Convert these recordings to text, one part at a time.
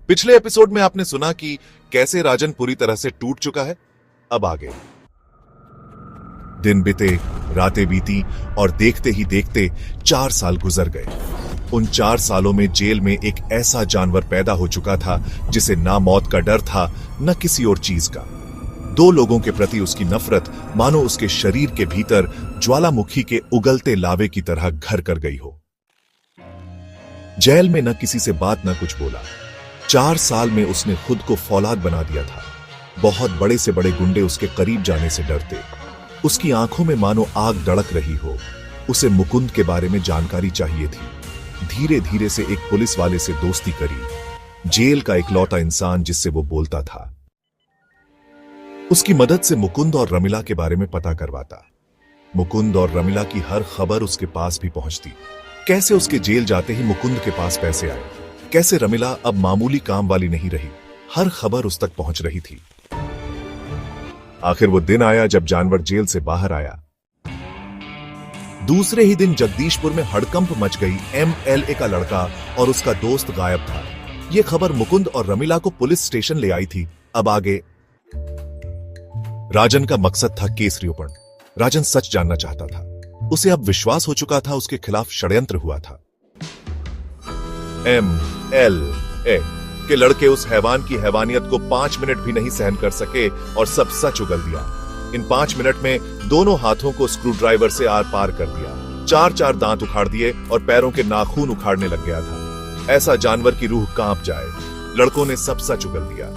पिछले एपिसोड में आपने सुना कि कैसे राजन पूरी तरह से टूट चुका है। अब आगे दिन बीते, रातें बीती और देखते ही देखते 4 साल गुजर गए। उन 4 सालों में जेल में एक ऐसा जानवर पैदा हो चुका था जिसे ना मौत का डर था न किसी और चीज का। 2 लोगों के प्रति उसकी नफरत मानो उसके शरीर के भीतर ज्वालामुखी के उगलते लावे की तरह घर कर गई हो। जेल में न किसी से बात न कुछ बोला। 4 साल में उसने खुद को फौलाद बना दिया था। बहुत बड़े से बड़े गुंडे उसके करीब जाने से डरते। उसकी आंखों में मानो आग दड़क रही हो। उसे मुकुंद के बारे में जानकारी चाहिए थी। धीरे धीरे से एक पुलिस वाले से दोस्ती करी, जेल का इकलौता इंसान जिससे वो बोलता था। उसकी मदद से मुकुंद और रमिला के बारे में पता करवाता। मुकुंद और रमिला की हर खबर उसके पास भी पहुंचती। कैसे उसके जेल जाते ही मुकुंद के पास पैसे आए, कैसे रमिला अब मामूली काम वाली नहीं रही, हर खबर उस तक पहुंच रही थी। आखिर वो दिन आया जब जानवर जेल से बाहर आया। दूसरे ही दिन जगदीशपुर में हड़कंप मच गई। MLA का लड़का और उसका दोस्त गायब था। यह खबर मुकुंद और रमिला को पुलिस स्टेशन ले आई थी। अब आगे राजन का मकसद था केस रियोपण। राजन सच जानना चाहता था। उसे अब विश्वास हो चुका था उसके खिलाफ षड्यंत्र हुआ था। MLA के लड़के उस हैवान की हैवानियत को 5 मिनट भी नहीं सहन कर सके और सब सच उगल दिया। इन 5 मिनट में दोनों हाथों को स्क्रू ड्राइवर से आर पार कर दिया। 4-4 दांत उखाड़ दिए और पैरों के नाखून उखाड़ने लग गया था। ऐसा जानवर की रूह कांप जाए। लड़कों ने सब सच उगल दिया।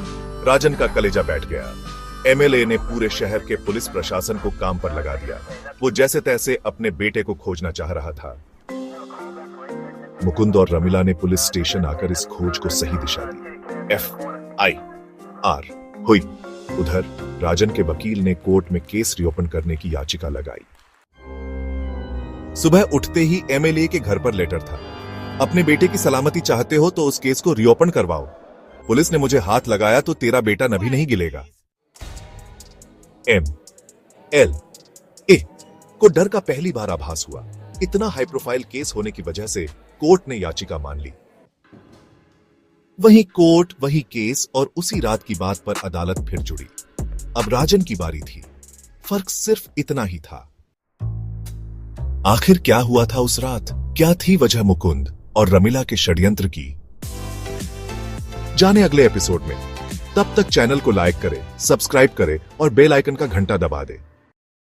राजन का कलेजा बैठ गया। MLA ने पूरे शहर के पुलिस प्रशासन को काम पर लगा दिया। वो जैसे तैसे अपने बेटे को खोजना चाह रहा था। मुकुंद और रमिला ने पुलिस स्टेशन आकर इस खोज को सही दिशा दी। FIR हुई। उधर राजन के वकील ने कोर्ट में केस रिओपन करने की याचिका लगाई। सुबह उठते ही MLA के घर पर लेटर था। अपने बेटे की सलामती चाहते हो तो उस केस को रिओपन करवाओ। पुलिस ने मुझे हाथ लगाया तो तेरा बेटा नभी नहीं गिलेगा। MLA को डर का पहली बार आभास हुआ। इतना हाई प्रोफाइल केस होने की वजह से कोर्ट ने याचिका मान ली। वही कोर्ट, वही केस और उसी रात की बात पर अदालत फिर जुड़ी। अब राजन की बारी थी। फर्क सिर्फ इतना ही था। आखिर क्या हुआ था उस रात? क्या थी वजह मुकुंद और रमिला के षड्यंत्र की? जाने अगले एपिसोड में। तब तक चैनल को लाइक करें, सब्सक्राइब करें और बेल आइकन का घंटा दबा दें।